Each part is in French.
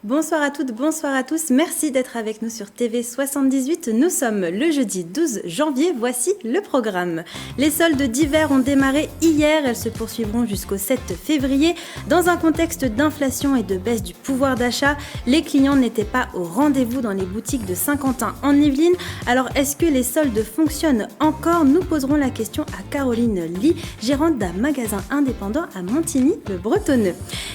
Bonsoir à toutes, bonsoir à tous. Merci d'être avec nous sur TV78. Nous sommes le jeudi 12 janvier. Voici le programme. Les soldes d'hiver ont démarré hier. Elles se poursuivront jusqu'au 7 février. Dans un contexte d'inflation et de baisse du pouvoir d'achat, les clients n'étaient pas au rendez-vous dans les boutiques de Saint-Quentin en Yvelines. Alors, est-ce que les soldes fonctionnent encore? Nous poserons la question à Caroline Lee, gérante d'un magasin indépendant à Montigny-le-Bretonneux.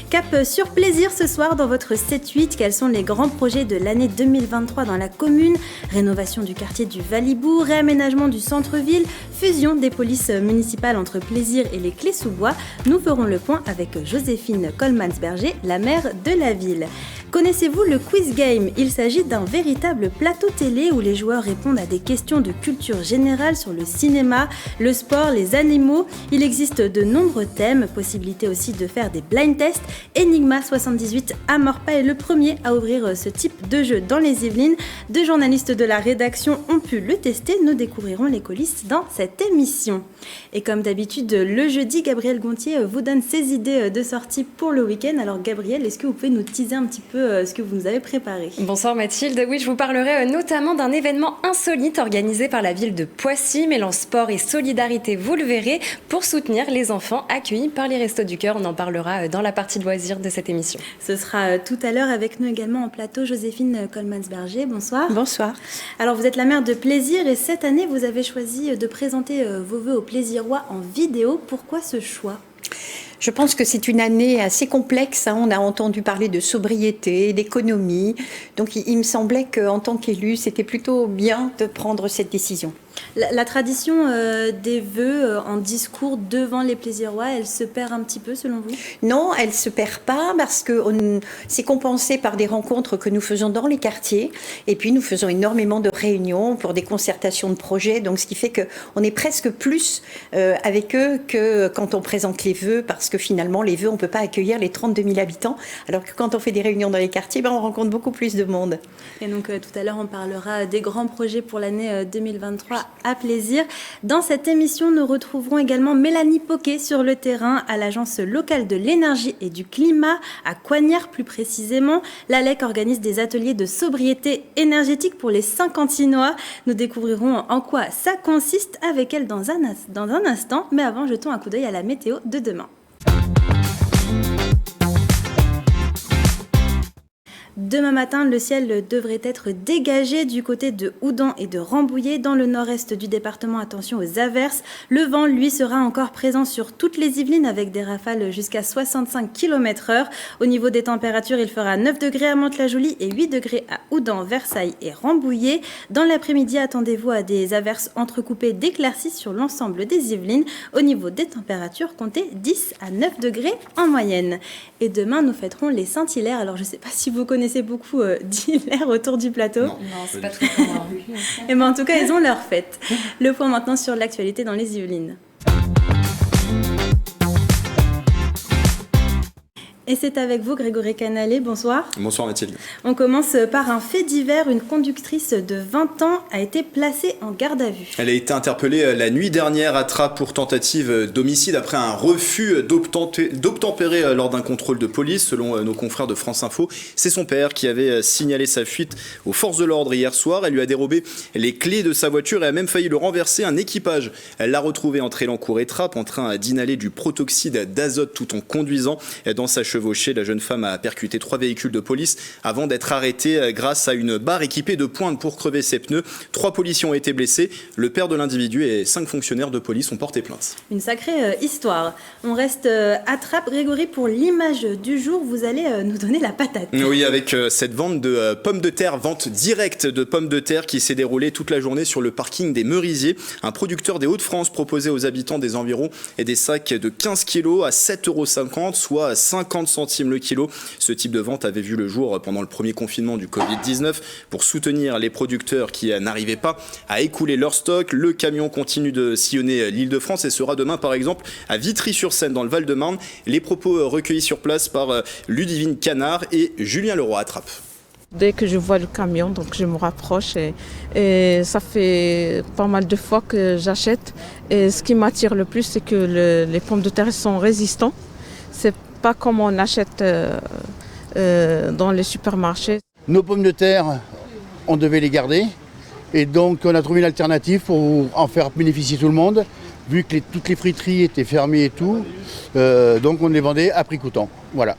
Cap sur plaisir ce soir dans votre 7-8. Quels sont les grands projets de l'année 2023 dans la commune? Rénovation du quartier du Valibou, réaménagement du centre-ville, fusion des polices municipales entre Plaisir et les Clés-sous-Bois. Nous ferons le point avec Joséphine Coleman-Berger, la maire de la ville. Connaissez-vous le Quiz Game? Il s'agit d'un véritable plateau télé où les joueurs répondent à des questions de culture générale sur le cinéma, le sport, les animaux. Il existe de nombreux thèmes, possibilité aussi de faire des blind tests. Enigma 78 à Morpa est le premier à ouvrir ce type de jeu dans les Yvelines. Deux journalistes de la rédaction ont pu le tester. Nous découvrirons les coulisses dans cette émission. Et comme d'habitude, le jeudi, Gabriel Gontier vous donne ses idées de sortie pour le week-end. Alors Gabriel, est-ce que vous pouvez nous teaser un petit peu ce que vous nous avez préparé? Bonsoir Mathilde, oui je vous parlerai notamment d'un événement insolite organisé par la ville de Poissy, mêlant sport et solidarité, vous le verrez, pour soutenir les enfants accueillis par les Restos du Cœur. On en parlera dans la partie de loisirs de cette émission. Ce sera tout à l'heure avec nous également en plateau Joséphine Coleman-Berger. Bonsoir. Bonsoir. Alors vous êtes la maire de Plaisir et cette année vous avez choisi de présenter vos vœux aux Plaisirois en vidéo. Pourquoi ce choix ? Je pense que c'est une année assez complexe. On a entendu parler de sobriété, d'économie. Donc il me semblait qu'en tant qu'élu, c'était plutôt bien de prendre cette décision. La tradition des vœux en discours devant les Plaisirois, elle se perd un petit peu selon vous? Non, elle ne se perd pas parce que c'est compensé par des rencontres que nous faisons dans les quartiers. Et puis nous faisons énormément de réunions pour des concertations de projets. Donc ce qui fait qu'on est presque plus avec eux que quand on présente les vœux, parce que finalement les vœux, on ne peut pas accueillir les 32 000 habitants. Alors que quand on fait des réunions dans les quartiers, on rencontre beaucoup plus de monde. Et donc tout à l'heure, on parlera des grands projets pour l'année 2023 à Plaisir. Dans cette émission, nous retrouverons également Mélanie Poquet sur le terrain à l'Agence locale de l'énergie et du climat, à Coignères plus précisément. L'ALEC organise des ateliers de sobriété énergétique pour les Saint-Quentinois. Nous découvrirons en quoi ça consiste avec elle dans un instant. Mais avant, jetons un coup d'œil à la météo de demain. Demain matin, le ciel devrait être dégagé du côté de Houdan et de Rambouillet. Dans le nord-est du département, attention aux averses. Le vent, lui, sera encore présent sur toutes les Yvelines avec des rafales jusqu'à 65 km/h. Au niveau des températures, il fera 9 degrés à Mantes-la-Jolie et 8 degrés à Houdan, Versailles et Rambouillet. Dans l'après-midi, attendez-vous à des averses entrecoupées d'éclaircies sur l'ensemble des Yvelines. Au niveau des températures, comptez 10 à 9 degrés en moyenne. Et demain, nous fêterons les Saint-Hilaire. Alors, je ne sais pas si vous connaissez beaucoup d'Hilaire autour du plateau. Non, c'est pas très commun. Et en tout cas, ils ont leur fête. Le point maintenant sur l'actualité dans les Yvelines. Et c'est avec vous, Grégory Canalé. Bonsoir. Bonsoir Mathilde. On commence par un fait divers. Une conductrice de 20 ans a été placée en garde à vue. Elle a été interpellée la nuit dernière à Trappes pour tentative d'homicide après un refus d'obtempérer lors d'un contrôle de police. Selon nos confrères de France Info, c'est son père qui avait signalé sa fuite aux forces de l'ordre hier soir. Elle lui a dérobé les clés de sa voiture et a même failli le renverser. Un équipage l'a retrouvé entre Élancourt et Trappes en train d'inhaler du protoxyde d'azote tout en conduisant. Dans sa chevauchée, la jeune femme a percuté 3 véhicules de police avant d'être arrêtée grâce à une barre équipée de pointes pour crever ses pneus. 3 policiers ont été blessés. Le père de l'individu et 5 fonctionnaires de police ont porté plainte. Une sacrée histoire. On reste à Trappes. Grégory, pour l'image du jour, vous allez nous donner la patate. Oui, avec cette vente de pommes de terre, vente directe de pommes de terre qui s'est déroulée toute la journée sur le parking des Merisiers. Un producteur des Hauts-de-France proposait aux habitants des environs des sacs de 15 kilos à 7,50 €, soit 50 centimes le kilo. Ce type de vente avait vu le jour pendant le premier confinement du Covid-19 pour soutenir les producteurs qui n'arrivaient pas à écouler leur stock. Le camion continue de sillonner l'Île-de-France et sera demain par exemple à Vitry-sur-Seine dans le Val-de-Marne. Les propos recueillis sur place par Ludivine Canard et Julien Leroy à Trappes. Dès que je vois le camion, donc je me rapproche et ça fait pas mal de fois que j'achète. Et ce qui m'attire le plus, c'est que les pommes de terre sont résistantes. C'est pas comme on achète dans les supermarchés. Nos pommes de terre, on devait les garder. Et donc on a trouvé une alternative pour en faire bénéficier tout le monde, vu que toutes les friteries étaient fermées et tout. Donc on les vendait à prix coûtant. Voilà.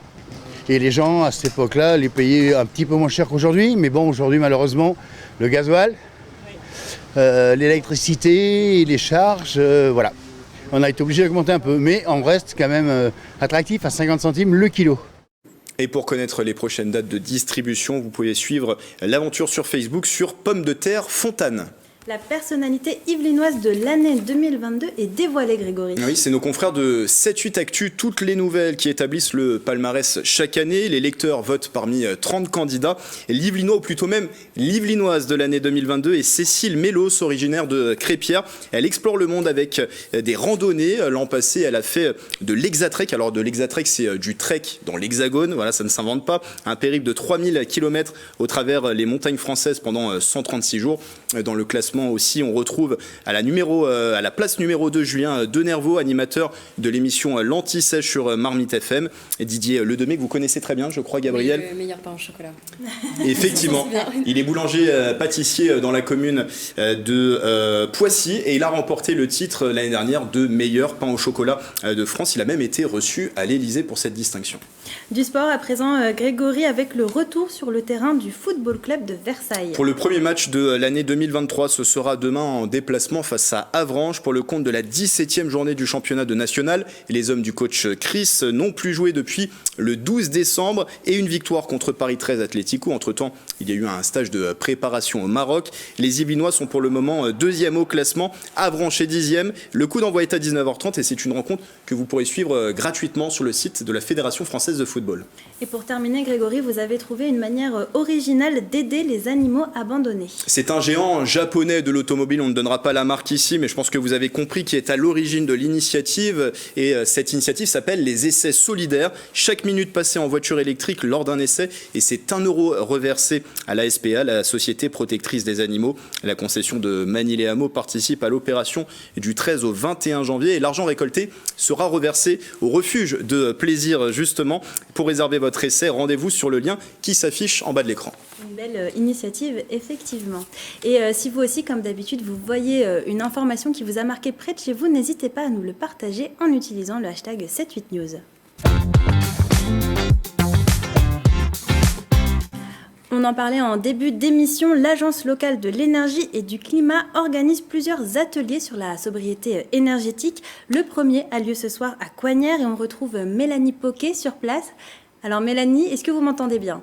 Et les gens à cette époque-là les payaient un petit peu moins cher qu'aujourd'hui. Mais bon, aujourd'hui malheureusement, le gasoil, l'électricité, les charges, voilà. On a été obligé d'augmenter un peu. Mais on reste quand même attractif à 50 centimes le kilo. Et pour connaître les prochaines dates de distribution, vous pouvez suivre l'aventure sur Facebook sur Pommes de terre Fontane. La personnalité yvelinoise de l'année 2022 est dévoilée, Grégory. Oui, c'est nos confrères de 7-8 Actu, toutes les nouvelles qui établissent le palmarès chaque année. Les lecteurs votent parmi 30 candidats. Et l'Yvelinois, ou plutôt même l'Yvelinoise de l'année 2022 est Cécile Mélos, originaire de Crépierre. Elle explore le monde avec des randonnées. L'an passé, elle a fait de l'Hexatrek. Alors de l'Hexatrek, c'est du trek dans l'Hexagone. Voilà, ça ne s'invente pas. Un périple de 3000 km au travers les montagnes françaises pendant 136 jours. Dans le classement aussi, on retrouve à la place numéro 2 Julien Denervaux, animateur de l'émission L'Anti-Sèche sur Marmite FM. Et Didier Ledemay, que vous connaissez très bien, je crois, Gabriel. Oui, le meilleur pain au chocolat. Effectivement, il est boulanger pâtissier dans la commune de Poissy et il a remporté le titre l'année dernière de meilleur pain au chocolat de France. Il a même été reçu à l'Élysée pour cette distinction. Du sport à présent, Grégory, avec le retour sur le terrain du Football Club de Versailles. Pour le premier match de l'année 2023, ce sera demain en déplacement face à Avranches pour le compte de la 17e journée du championnat de national. Et les hommes du coach Chris n'ont plus joué depuis le 12 décembre et une victoire contre Paris 13 Atlético. Entre-temps, il y a eu un stage de préparation au Maroc. Les Yvelinois sont pour le moment deuxième au classement, Avranches est 10e. Le coup d'envoi est à 19h30 et c'est une rencontre que vous pourrez suivre gratuitement sur le site de la Fédération française de football. Et pour terminer, Grégory, vous avez trouvé une manière originale d'aider les animaux abandonnés. C'est un géant japonais de l'automobile, on ne donnera pas la marque ici, mais je pense que vous avez compris qui est à l'origine de l'initiative. Et cette initiative s'appelle les essais solidaires. Chaque minute passée en voiture électrique lors d'un essai, et c'est 1 euro reversé à la SPA, la Société Protectrice des Animaux. La concession de Manille-les-Hameaux participe à l'opération du 13 au 21 janvier et l'argent récolté sera reversé au refuge de plaisir justement. Pour réserver votre essai, rendez-vous sur le lien qui s'affiche en bas de l'écran. Une belle initiative, effectivement. Et si vous aussi, comme d'habitude, vous voyez une information qui vous a marqué près de chez vous, n'hésitez pas à nous le partager en utilisant le hashtag 78news. On en parlait en début d'émission, l'Agence locale de l'énergie et du climat organise plusieurs ateliers sur la sobriété énergétique. Le premier a lieu ce soir à Coignères et on retrouve Mélanie Poquet sur place. Alors Mélanie, est-ce que vous m'entendez bien ?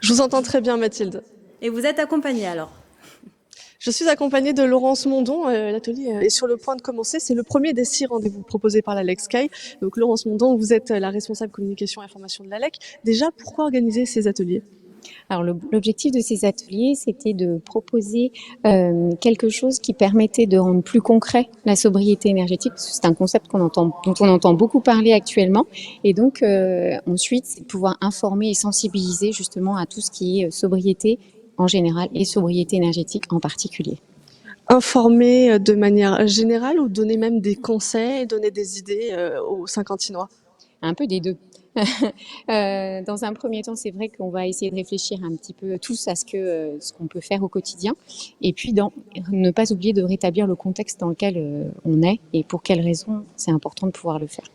Je vous entends très bien, Mathilde. Et vous êtes accompagnée alors ? Je suis accompagnée de Laurence Mondon. L'atelier est sur le point de commencer. C'est le premier des 6 rendez-vous proposés par la LEC-SKY. Donc Laurence Mondon, vous êtes la responsable communication et information de la LEC. Déjà, pourquoi organiser ces ateliers ? Alors l'objectif de ces ateliers, c'était de proposer quelque chose qui permettait de rendre plus concret la sobriété énergétique. C'est un concept dont on entend beaucoup parler actuellement. Et donc ensuite, c'est de pouvoir informer et sensibiliser justement à tout ce qui est sobriété en général et sobriété énergétique en particulier. Informer de manière générale ou donner même des conseils, donner des idées aux Saint-Quentinois ? Un peu des deux. Dans un premier temps, c'est vrai qu'on va essayer de réfléchir un petit peu tous à ce qu'on peut faire au quotidien, et puis ne pas oublier de rétablir le contexte dans lequel on est et pour quelles raisons c'est important de pouvoir le faire.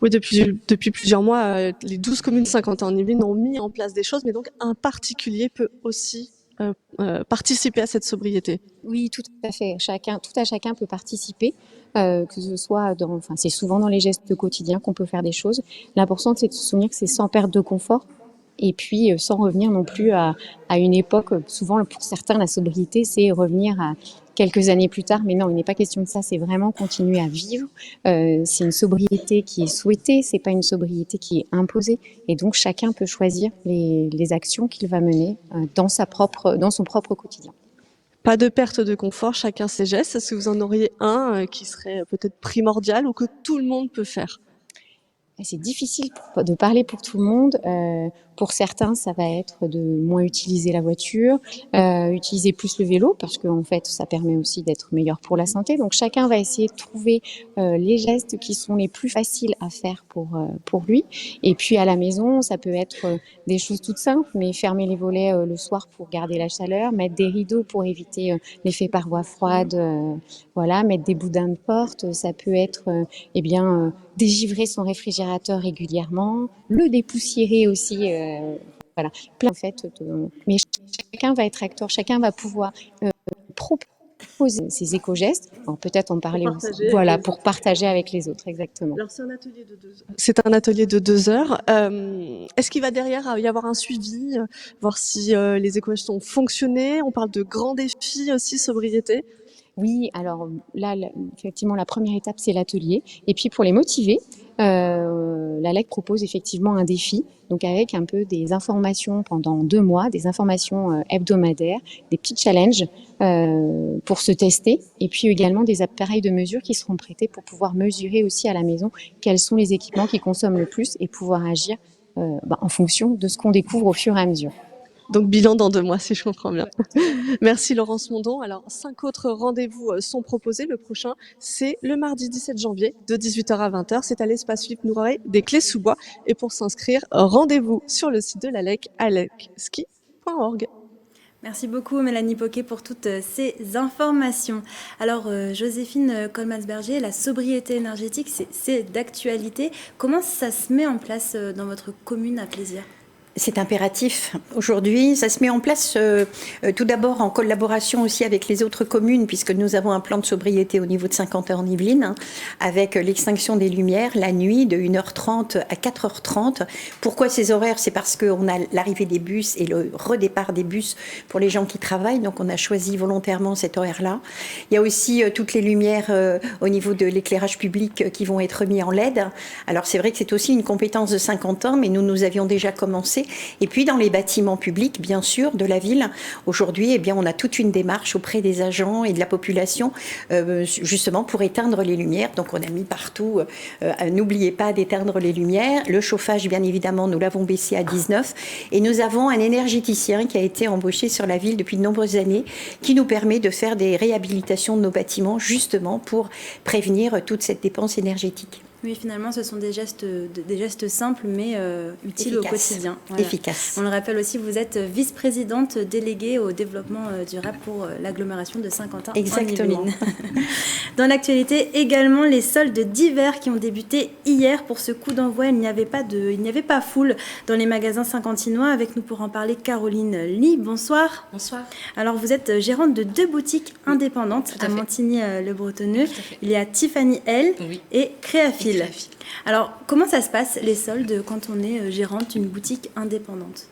Oui, depuis plusieurs mois, les 12 communes Saint-Quentin-en-Yvelines ont mis en place des choses, mais donc un particulier peut aussi participer à cette sobriété. Oui, tout à fait. Tout à chacun peut participer, que ce soit c'est souvent dans les gestes quotidiens qu'on peut faire des choses. L'important, c'est de se souvenir que c'est sans perte de confort et puis sans revenir non plus à une époque. Souvent, pour certains, la sobriété, c'est revenir à quelques années plus tard, mais non, il n'est pas question de ça, c'est vraiment continuer à vivre. C'est une sobriété qui est souhaitée, c'est pas une sobriété qui est imposée, et donc chacun peut choisir les actions qu'il va mener dans son propre quotidien. Pas de perte de confort, chacun ses gestes. Est-ce que vous en auriez un qui serait peut-être primordial ou que tout le monde peut faire ? C'est difficile de parler pour tout le monde. Pour certains, ça va être de moins utiliser la voiture, utiliser plus le vélo, parce qu'en fait, ça permet aussi d'être meilleur pour la santé. Donc, chacun va essayer de trouver les gestes qui sont les plus faciles à faire pour lui. Et puis, à la maison, ça peut être des choses toutes simples, mais fermer les volets le soir pour garder la chaleur, mettre des rideaux pour éviter l'effet paroi froide, voilà, mettre des boudins de porte. Ça peut être, dégivrer son réfrigérateur régulièrement, le dépoussiérer aussi, voilà, plein en fait. Mais chacun va être acteur, chacun va pouvoir proposer ses éco-gestes. Alors, peut-être en parler aussi, voilà, pour partager avec les autres, exactement. Alors, c'est un atelier de 2 heures. Est-ce qu'il va derrière y avoir un suivi, voir si les éco-gestes ont fonctionné? On parle de grands défis aussi, sobriété. Oui, alors là, effectivement, la première étape, c'est l'atelier. Et puis, pour les motiver, la LEC propose effectivement un défi, donc avec un peu des informations pendant 2 mois, des informations hebdomadaires, des petits challenges pour se tester, et puis également des appareils de mesure qui seront prêtés pour pouvoir mesurer aussi à la maison quels sont les équipements qui consomment le plus et pouvoir agir en fonction de ce qu'on découvre au fur et à mesure. Donc, bilan dans 2 mois, si je comprends bien. Merci Laurence Mondon. Alors, 5 autres rendez-vous sont proposés. Le prochain, c'est le mardi 17 janvier de 18h à 20h. C'est à l'espace Philippe Nouret des Clés-sous-Bois. Et pour s'inscrire, rendez-vous sur le site de la LEC, alecski.org. Merci beaucoup Mélanie Poquet pour toutes ces informations. Alors Joséphine Colmansberger, la sobriété énergétique, c'est d'actualité. Comment ça se met en place dans votre commune à Plaisir ? C'est impératif. Aujourd'hui, ça se met en place tout d'abord en collaboration aussi avec les autres communes, puisque nous avons un plan de sobriété au niveau de Saint-Quentin-en-Yvelines, avec l'extinction des lumières la nuit de 1h30 à 4h30. Pourquoi ces horaires ? C'est parce qu'on a l'arrivée des bus et le redépart des bus pour les gens qui travaillent, donc on a choisi volontairement cet horaire-là. Il y a aussi toutes les lumières au niveau de l'éclairage public qui vont être mis en LED. Alors c'est vrai que c'est aussi une compétence de Saint-Quentin, mais nous avions déjà commencé. Et puis dans les bâtiments publics, bien sûr, de la ville, aujourd'hui, on a toute une démarche auprès des agents et de la population, justement pour éteindre les lumières. Donc on a mis partout, n'oubliez pas d'éteindre les lumières. Le chauffage, bien évidemment, nous l'avons baissé à 19. Et nous avons un énergéticien qui a été embauché sur la ville depuis de nombreuses années, qui nous permet de faire des réhabilitations de nos bâtiments, justement pour prévenir toute cette dépense énergétique. Oui, finalement, ce sont des gestes simples, mais utiles au quotidien. Voilà. Efficaces. On le rappelle aussi, vous êtes vice-présidente déléguée au développement durable pour l'agglomération de Saint-Quentin. Exactement. Dans l'actualité, également, les soldes d'hiver qui ont débuté hier. Pour ce coup d'envoi, il n'y avait pas foule dans les magasins saint-quentinois. Avec nous pour en parler, Caroline Lee. Bonsoir. Bonsoir. Alors, vous êtes gérante de 2 boutiques indépendantes à Montigny-le-Bretonneux. Il y a Tiffany L et Créafil. Alors, comment ça se passe, les soldes, quand on est gérante d'une boutique indépendante ?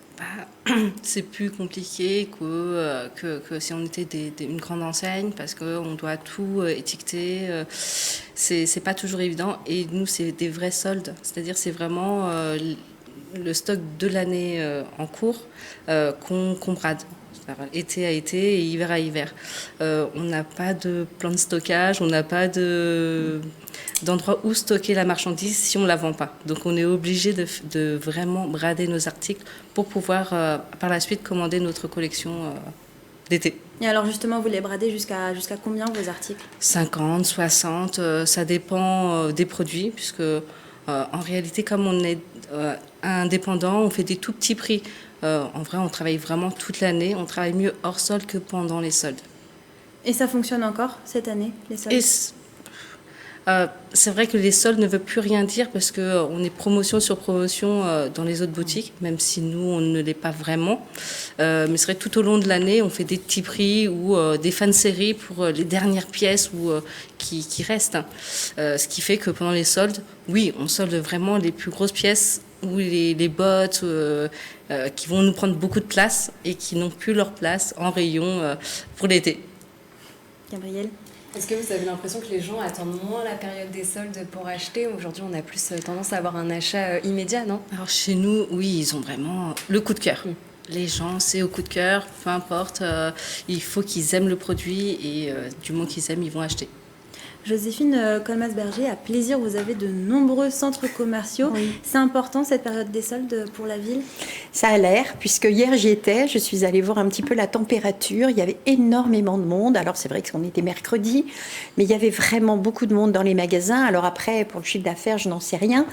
C'est plus compliqué que si on était une grande enseigne, parce qu'on doit tout étiqueter. C'est pas toujours évident. Et nous, c'est des vrais soldes. C'est-à-dire, c'est vraiment le stock de l'année en cours qu'on brade. Été à été et hiver à hiver. On n'a pas de plan de stockage, on n'a pas d'endroit où stocker la marchandise si on ne la vend pas. Donc on est obligé de vraiment brader nos articles pour pouvoir par la suite commander notre collection d'été. Et alors justement, vous les bradez jusqu'à combien vos articles ? 50, 60, ça dépend des produits, puisque en réalité, comme on est indépendant, on fait des tout petits prix. En vrai, on travaille vraiment toute l'année. On travaille mieux hors solde que pendant les soldes. Et ça fonctionne encore cette année, les soldes ? C'est vrai que les soldes ne veulent plus rien dire parce qu'on est promotion sur promotion dans les autres boutiques, même si nous, on ne l'est pas vraiment. Mais c'est vrai que tout au long de l'année, on fait des petits prix ou des fins de série pour les dernières pièces qui restent. Ce qui fait que pendant les soldes, oui, on solde vraiment les plus grosses pièces ou les bottes qui vont nous prendre beaucoup de place et qui n'ont plus leur place en rayon pour l'été. Gabrielle ? Est-ce que vous avez l'impression que les gens attendent moins la période des soldes pour acheter ? Aujourd'hui, on a plus tendance à avoir un achat immédiat, non ? Alors chez nous, oui, ils ont vraiment le coup de cœur. Les gens, c'est au coup de cœur, peu importe. Il faut qu'ils aiment le produit et du moment qu'ils aiment, ils vont acheter. Joséphine Colmas-Berger, à Plaisir, vous avez de nombreux centres commerciaux. Oui. C'est important cette période des soldes pour la ville? Ça a l'air, puisque hier j'y étais, je suis allée voir un petit peu la température, il y avait énormément de monde, alors c'est vrai qu'on était mercredi, mais il y avait vraiment beaucoup de monde dans les magasins, alors après pour le chiffre d'affaires je n'en sais rien,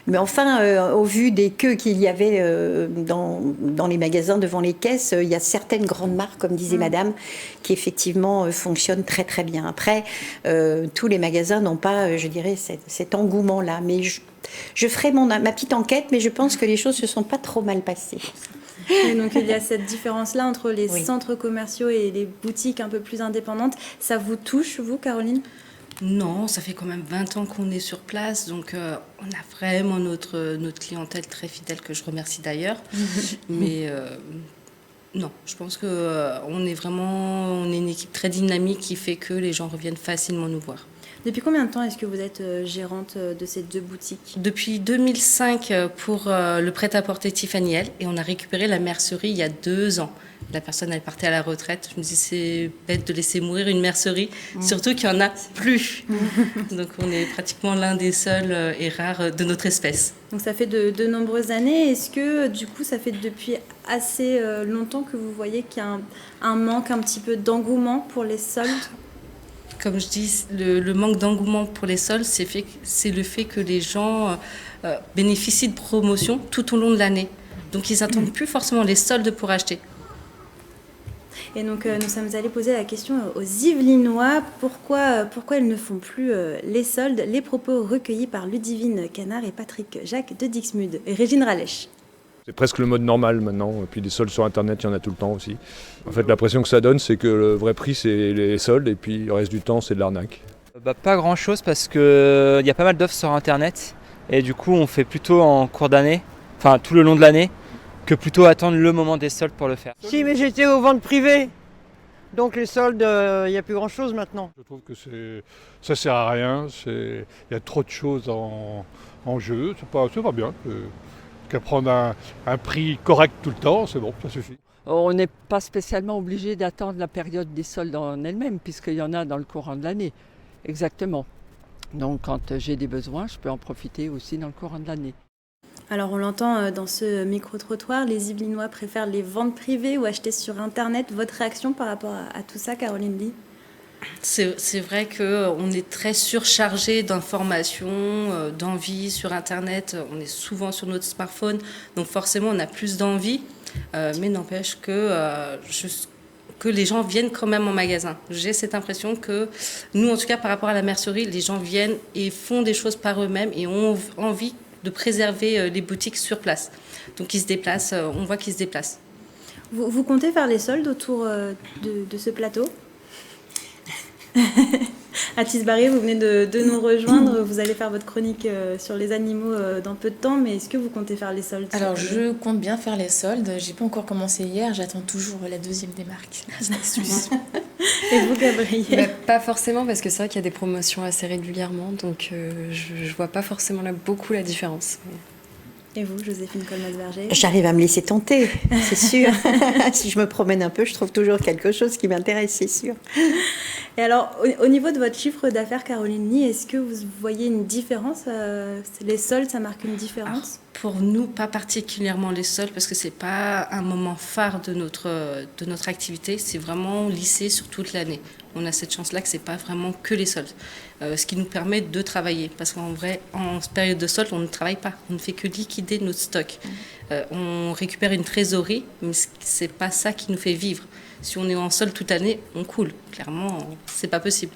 mais enfin au vu des queues qu'il y avait dans les magasins devant les caisses, il y a certaines grandes marques, comme disait madame, qui effectivement fonctionnent très très bien. Après, tous les magasins n'ont pas, je dirais, cet engouement-là, mais je ferai ma petite enquête, mais je pense que les choses se sont pas trop mal passées. Et donc il y a cette différence-là entre les Oui. centres commerciaux et les boutiques un peu plus indépendantes. Ça vous touche, vous, Caroline? Non, ça fait quand même 20 ans qu'on est sur place, donc on a vraiment notre clientèle très fidèle, que je remercie d'ailleurs. Mais non, je pense qu'on est une équipe très dynamique qui fait que les gens reviennent facilement nous voir. Depuis combien de temps est-ce que vous êtes gérante de ces deux boutiques? Depuis 2005 pour le prêt-à-porter Tiffany L, et on a récupéré la mercerie il y a 2 ans. La personne, elle partait à la retraite. Je me dis, c'est bête de laisser mourir une mercerie, surtout qu'il n'y en a plus. Donc on est pratiquement l'un des seuls et rares de notre espèce. Donc ça fait de nombreuses années. Est-ce que du coup ça fait depuis assez longtemps que vous voyez qu'il y a un manque un petit peu d'engouement pour les soldes? Comme je dis, le manque d'engouement pour les soldes, c'est le fait que les gens bénéficient de promotions tout au long de l'année. Donc ils n'attendent plus forcément les soldes pour acheter. Et donc nous sommes allés poser la question aux Yvelinois, pourquoi ils ne font plus les soldes? Les propos recueillis par Ludivine Canard et Patrick Jacques de Dixmude et Régine Ralèche. C'est presque le mode normal maintenant, et puis des soldes sur internet, il y en a tout le temps aussi. En fait, l'impression que ça donne, c'est que le vrai prix, c'est les soldes, et puis le reste du temps, c'est de l'arnaque. Pas grand chose, parce qu'il y a pas mal d'offres sur internet, et du coup on fait plutôt en cours d'année, enfin tout le long de l'année, que plutôt attendre le moment des soldes pour le faire. Si, mais j'étais aux ventes privées, donc les soldes, il n'y a plus grand chose maintenant. Je trouve que ça sert à rien, il y a trop de choses en jeu, c'est pas bien. Qu'à prendre un prix correct tout le temps, c'est bon, ça suffit. On n'est pas spécialement obligé d'attendre la période des soldes en elle-même, puisqu'il y en a dans le courant de l'année. Exactement. Donc quand j'ai des besoins, je peux en profiter aussi dans le courant de l'année. Alors on l'entend dans ce micro-trottoir, les Yvelinois préfèrent les ventes privées ou acheter sur internet. Votre réaction par rapport à tout ça, Caroline Lee? C'est vrai qu'on est très surchargé d'informations, d'envie sur Internet. On est souvent sur notre smartphone, donc forcément on a plus d'envie. Mais n'empêche que les gens viennent quand même en magasin. J'ai cette impression que nous, en tout cas par rapport à la mercerie, les gens viennent et font des choses par eux-mêmes et ont envie de préserver les boutiques sur place. Donc ils se déplacent, on voit qu'ils se déplacent. Vous comptez faire les soldes autour de ce plateau? Atis Barré, vous venez de nous rejoindre. Vous allez faire votre chronique sur les animaux dans peu de temps, mais est-ce que vous comptez faire les soldes? Alors, je compte bien faire les soldes. J'ai pas encore commencé hier. J'attends toujours la deuxième des marques. Et vous, Gabriel? Pas forcément, parce que c'est vrai qu'il y a des promotions assez régulièrement, donc je vois pas forcément beaucoup la différence. Et vous, Joséphine Colmas-Berger? J'arrive à me laisser tenter, c'est sûr. Si je me promène un peu, je trouve toujours quelque chose qui m'intéresse, c'est sûr. Et alors, au niveau de votre chiffre d'affaires, Caroline Lee, est-ce que vous voyez une différence? Les soldes, ça marque une différence? Pour nous, pas particulièrement les soldes, parce que c'est pas un moment phare de notre activité. C'est vraiment lissé sur toute l'année. On a cette chance-là que c'est pas vraiment que les soldes. Ce qui nous permet de travailler. Parce qu'en vrai, en période de solde, on ne travaille pas. On ne fait que liquider notre stock. On récupère une trésorerie, mais c'est pas ça qui nous fait vivre. Si on est en solde toute l'année, on coule. Clairement, c'est pas possible.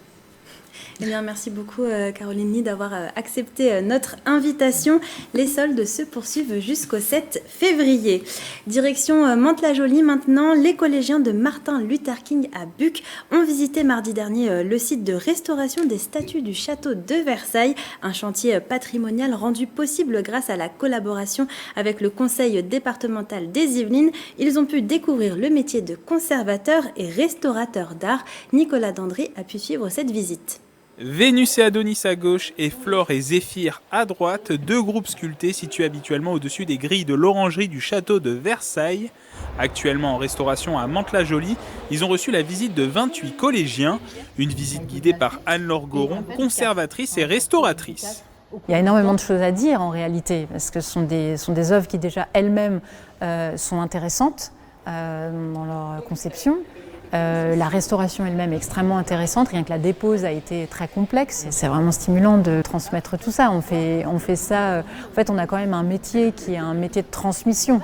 Eh bien, merci beaucoup Caroline Lee d'avoir accepté notre invitation. Les soldes se poursuivent jusqu'au 7 février. Direction Mantes-la-Jolie maintenant. Les collégiens de Martin Luther King à Buc ont visité mardi dernier le site de restauration des statues du château de Versailles, un chantier patrimonial rendu possible grâce à la collaboration avec le conseil départemental des Yvelines. Ils ont pu découvrir le métier de conservateur et restaurateur d'art. Nicolas Dandré a pu suivre cette visite. Vénus et Adonis à gauche et Flore et Zéphyr à droite, 2 groupes sculptés situés habituellement au-dessus des grilles de l'orangerie du château de Versailles. Actuellement en restauration à Mantes-la-Jolie, ils ont reçu la visite de 28 collégiens, une visite guidée par Anne-Laure Goron, conservatrice et restauratrice. Il y a énormément de choses à dire en réalité, parce que ce sont des œuvres qui déjà elles-mêmes sont intéressantes dans leur conception. La restauration elle-même est extrêmement intéressante, rien que la dépose a été très complexe. C'est vraiment stimulant de transmettre tout ça. On fait ça, en fait on a quand même un métier qui est un métier de transmission.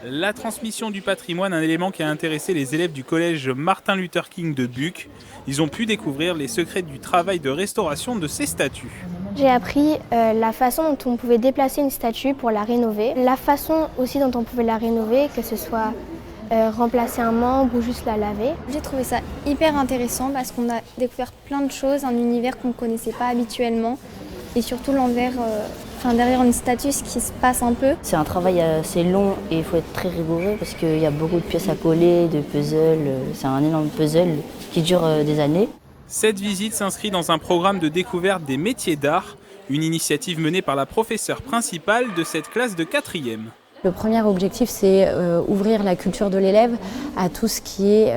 La transmission du patrimoine, un élément qui a intéressé les élèves du collège Martin Luther King de Buc. Ils ont pu découvrir les secrets du travail de restauration de ces statues. J'ai appris la façon dont on pouvait déplacer une statue pour la rénover, la façon aussi dont on pouvait la rénover, que ce soit remplacer un membre ou juste la laver. J'ai trouvé ça hyper intéressant parce qu'on a découvert plein de choses, un univers qu'on ne connaissait pas habituellement et surtout l'envers, derrière une statue, ce qui se passe un peu. C'est un travail assez long et il faut être très rigoureux parce qu'il y a beaucoup de pièces à coller, de puzzles. C'est un énorme puzzle qui dure des années. Cette visite s'inscrit dans un programme de découverte des métiers d'art, une initiative menée par la professeure principale de cette classe de 4e. Le premier objectif, c'est ouvrir la culture de l'élève à tout ce qui est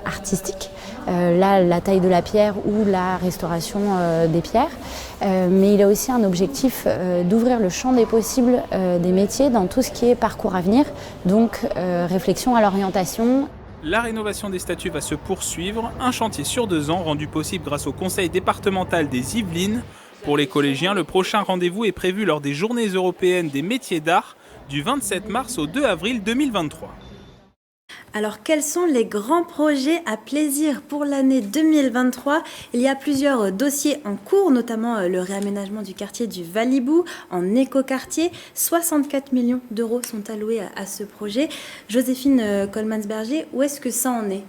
artistique. Là, la taille de la pierre ou la restauration des pierres. Mais il a aussi un objectif d'ouvrir le champ des possibles des métiers dans tout ce qui est parcours à venir, donc réflexion à l'orientation. La rénovation des statues va se poursuivre, un chantier sur 2 ans rendu possible grâce au conseil départemental des Yvelines. Pour les collégiens, le prochain rendez-vous est prévu lors des Journées européennes des métiers d'art du 27 mars au 2 avril 2023. Alors, quels sont les grands projets à plaisir pour l'année 2023 ? Il y a plusieurs dossiers en cours, notamment le réaménagement du quartier du Valibou en écoquartier. 64 millions d'euros sont alloués à ce projet. Joséphine Coleman-Berger, où est-ce que ça en est ?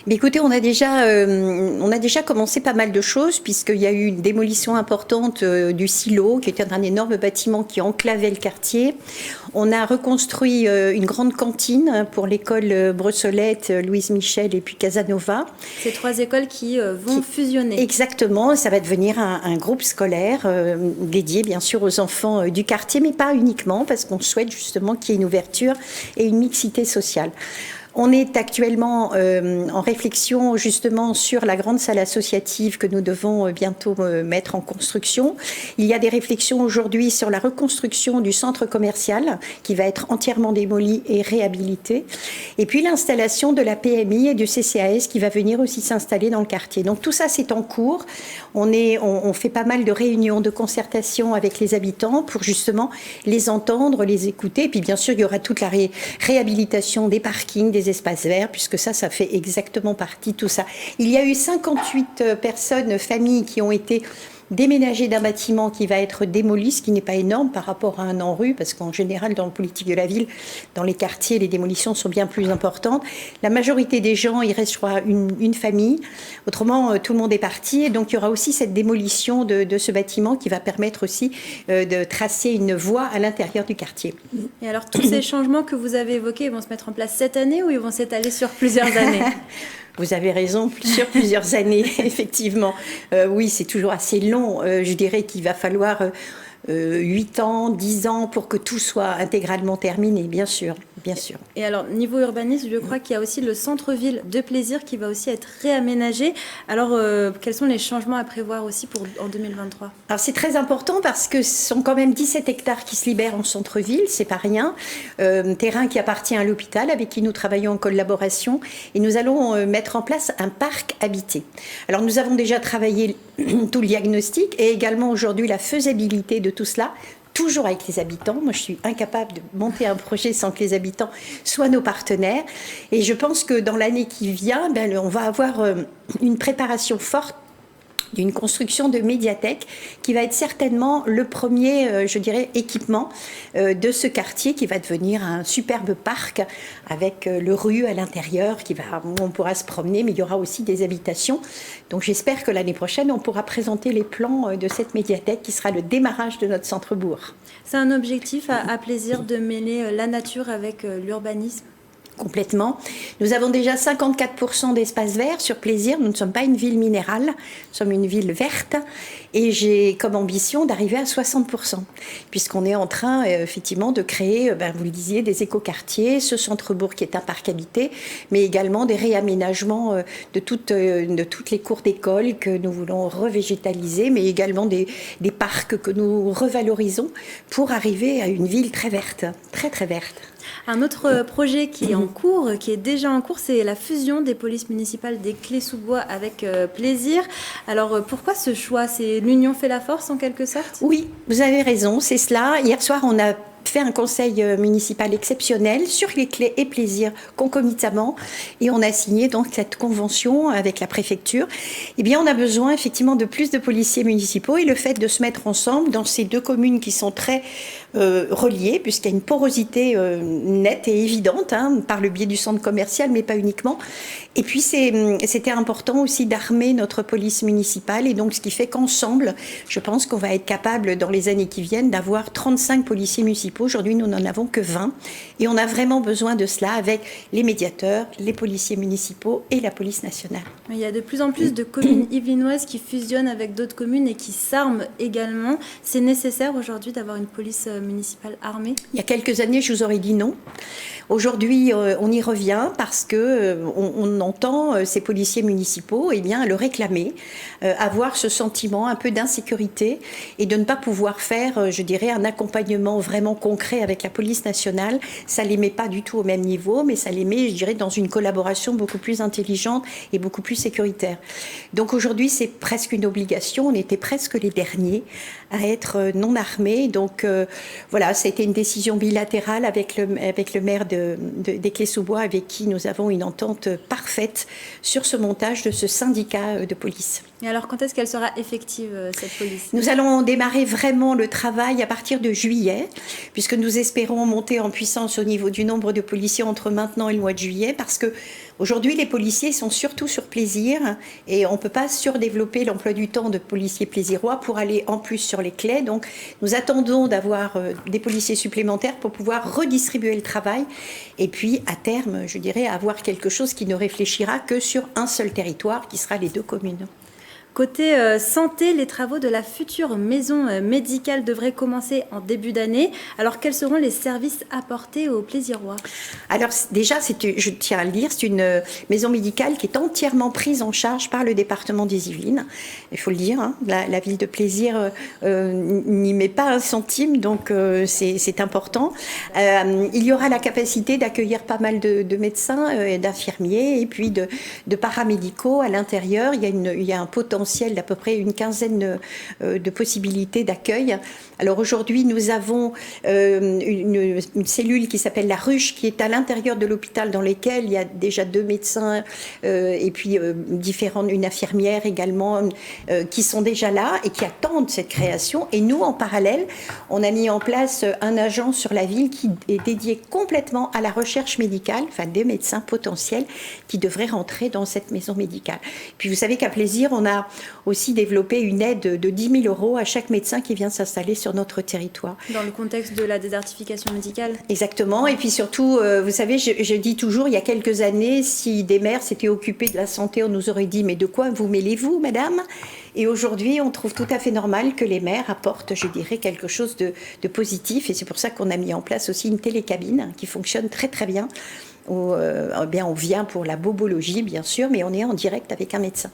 Mais écoutez, on a déjà commencé pas mal de choses puisqu'il y a eu une démolition importante du silo, qui était un énorme bâtiment qui enclavait le quartier. On a reconstruit une grande cantine pour l'école Brossolette, Louise Michel et puis Casanova. Ces 3 écoles qui vont fusionner. Exactement, ça va devenir un groupe scolaire dédié bien sûr aux enfants du quartier, mais pas uniquement, parce qu'on souhaite justement qu'il y ait une ouverture et une mixité sociale. On est actuellement en réflexion justement sur la grande salle associative que nous devons bientôt mettre en construction. Il y a des réflexions aujourd'hui sur la reconstruction du centre commercial qui va être entièrement démoli et réhabilité. Et puis l'installation de la PMI et du CCAS qui va venir aussi s'installer dans le quartier. Donc tout ça c'est en cours. On fait pas mal de réunions, de concertation avec les habitants pour justement les entendre, les écouter. Et puis bien sûr il y aura toute la réhabilitation des parkings, des espaces verts, puisque ça fait exactement partie de tout ça. Il y a eu 58 familles qui ont été déménagées d'un bâtiment qui va être démoli, ce qui n'est pas énorme par rapport à un ANRU, parce qu'en général, dans la politique de la ville, dans les quartiers, les démolitions sont bien plus importantes. La majorité des gens, il reste, je crois, une famille. Autrement, tout le monde est parti. Et donc, il y aura aussi cette démolition de ce bâtiment qui va permettre aussi de tracer une voie à l'intérieur du quartier. Et alors, tous ces changements que vous avez évoqués, ils vont se mettre en place cette année ou ils vont s'étaler sur plusieurs années ? Vous avez raison, sur plusieurs années, effectivement. Oui, c'est toujours assez long. Je dirais qu'il va falloir 8 ans, 10 ans pour que tout soit intégralement terminé, bien sûr. Et alors, niveau urbanisme, je crois qu'il y a aussi le centre-ville de Plaisir qui va aussi être réaménagé. Alors, quels sont les changements à prévoir aussi en 2023 ? Alors, c'est très important parce que ce sont quand même 17 hectares qui se libèrent en centre-ville, c'est pas rien. Terrain qui appartient à l'hôpital avec qui nous travaillons en collaboration. Et nous allons mettre en place un parc habité. Alors, nous avons déjà travaillé tout le diagnostic et également aujourd'hui la faisabilité de tout cela, toujours avec les habitants. Moi, je suis incapable de monter un projet sans que les habitants soient nos partenaires. Et je pense que dans l'année qui vient, on va avoir une préparation forte d'une construction de médiathèque qui va être certainement le premier, équipement de ce quartier qui va devenir un superbe parc avec le rue à l'intérieur où on pourra se promener, mais il y aura aussi des habitations. Donc j'espère que l'année prochaine, on pourra présenter les plans de cette médiathèque qui sera le démarrage de notre centre-bourg. C'est un objectif à plaisir de mêler la nature avec l'urbanisme ? complètement. Nous avons déjà 54% d'espaces verts sur Plaisir. Nous ne sommes pas une ville minérale, nous sommes une ville verte. Et j'ai comme ambition d'arriver à 60%, puisqu'on est en train effectivement de créer, vous le disiez, des écoquartiers, ce centre-bourg qui est un parc habité, mais également des réaménagements de toutes les cours d'école que nous voulons revégétaliser, mais également des parcs que nous revalorisons pour arriver à une ville très verte, très très verte. Un autre projet qui est en cours, qui est déjà en cours, c'est la fusion des polices municipales des Clés-sous-Bois avec Plaisir. Alors pourquoi ce choix? C'est l'union fait la force en quelque sorte? Oui, vous avez raison, c'est cela. Hier soir, on a fait un conseil municipal exceptionnel sur les Clés et Plaisir concomitamment et on a signé donc cette convention avec la préfecture. Eh bien, on a besoin effectivement de plus de policiers municipaux et le fait de se mettre ensemble dans ces deux communes qui sont très reliées puisqu'il y a une porosité nette et évidente par le biais du centre commercial mais pas uniquement. Et puis c'était important aussi d'armer notre police municipale et donc ce qui fait qu'ensemble, je pense qu'on va être capable dans les années qui viennent d'avoir 35 policiers municipaux. Aujourd'hui, nous n'en avons que 20 et on a vraiment besoin de cela avec les médiateurs, les policiers municipaux et la police nationale. Il y a de plus en plus de communes yvelinoises qui fusionnent avec d'autres communes et qui s'arment également. C'est nécessaire aujourd'hui d'avoir une police municipale armée? Il y a quelques années, je vous aurais dit non. Aujourd'hui, on y revient parce que on entend ces policiers municipaux le réclamer, avoir ce sentiment un peu d'insécurité et de ne pas pouvoir faire, je dirais, un accompagnement vraiment concret avec la police nationale. Ça les met pas du tout au même niveau, mais ça les met, je dirais, dans une collaboration beaucoup plus intelligente et beaucoup plus sécuritaire. Donc aujourd'hui, c'est presque une obligation. On était presque les derniers à être non armés. Donc voilà, ça a été une décision bilatérale avec le maire des Clés-sous-Bois, avec qui nous avons une entente parfaite sur ce montage de ce syndicat de police. Et alors, quand est-ce qu'elle sera effective, cette police? Nous allons démarrer vraiment le travail à partir de juillet, puisque nous espérons monter en puissance au niveau du nombre de policiers entre maintenant et le mois de juillet, parce que aujourd'hui, les policiers sont surtout sur Plaisir et on ne peut pas surdévelopper l'emploi du temps de policiers plaisirois pour aller en plus sur les Clés. Donc, nous attendons d'avoir des policiers supplémentaires pour pouvoir redistribuer le travail et puis, à terme, je dirais, avoir quelque chose qui ne réfléchira que sur un seul territoire, qui sera les deux communes. Côté santé, les travaux de la future maison médicale devraient commencer en début d'année. Alors, quels seront les services apportés aux Plaisirois? Alors déjà, je tiens à le dire, c'est une maison médicale qui est entièrement prise en charge par le département des Yvelines. Il faut le dire, la ville de Plaisir n'y met pas un centime, donc c'est important. Il y aura la capacité d'accueillir pas mal de médecins, d'infirmiers et puis de paramédicaux à l'intérieur. Il y a un potentiel d'à peu près une quinzaine de possibilités d'accueil. Alors aujourd'hui, nous avons une cellule qui s'appelle la ruche, qui est à l'intérieur de l'hôpital, dans laquelle il y a déjà 2 médecins et puis une infirmière également, qui sont déjà là et qui attendent cette création. Et nous, en parallèle, on a mis en place un agent sur la ville qui est dédié complètement à la recherche médicale, enfin des médecins potentiels qui devraient rentrer dans cette maison médicale. Puis vous savez qu'à Plaisir, on a aussi développé une aide de 10 000 € à chaque médecin qui vient s'installer sur notre territoire. Dans le contexte de la désertification médicale? Exactement. Et puis surtout, vous savez, je dis toujours, il y a quelques années, si des maires s'étaient occupés de la santé, on nous aurait dit « mais de quoi vous mêlez-vous, madame ?» Et aujourd'hui, on trouve tout à fait normal que les maires apportent, je dirais, quelque chose de positif. Et c'est pour ça qu'on a mis en place aussi une télécabine qui fonctionne très très bien. On vient pour la bobologie, bien sûr, mais on est en direct avec un médecin.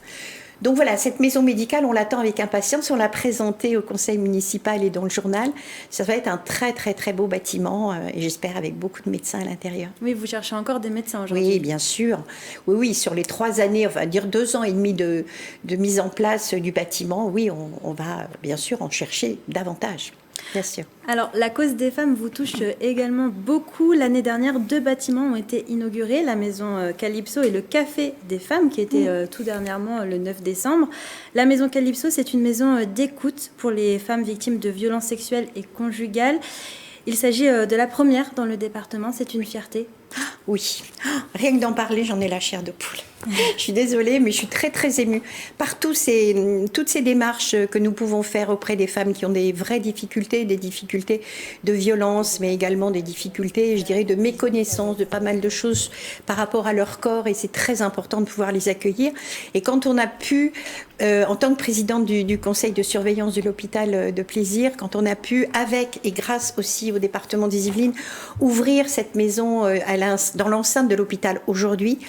Donc voilà, cette maison médicale, on l'attend avec impatience. On l'a présentée au conseil municipal et dans le journal. Ça va être un très très très beau bâtiment et j'espère avec beaucoup de médecins à l'intérieur. Oui, vous cherchez encore des médecins aujourd'hui? Oui, bien sûr. Oui, sur les 3 années, enfin dire 2 ans et demi de mise en place du bâtiment, oui, on va bien sûr en chercher davantage. Bien sûr. Alors, la cause des femmes vous touche également beaucoup. L'année dernière, 2 bâtiments ont été inaugurés, la maison Calypso et le Café des femmes, qui était tout dernièrement le 9 décembre. La maison Calypso, c'est une maison d'écoute pour les femmes victimes de violences sexuelles et conjugales. Il s'agit de la première dans le département, c'est une fierté. Oui, rien que d'en parler, j'en ai la chair de poule. Je suis désolée, mais je suis très très émue par toutes ces démarches que nous pouvons faire auprès des femmes qui ont des vraies difficultés, des difficultés de violence, mais également des difficultés, je dirais, de méconnaissance de pas mal de choses par rapport à leur corps, et c'est très important de pouvoir les accueillir. Et quand on a pu, en tant que présidente du conseil de surveillance de l'hôpital de Plaisir, quand on a pu, avec et grâce aussi au département des Yvelines, ouvrir cette maison dans l'enceinte de l'hôpital aujourd'hui,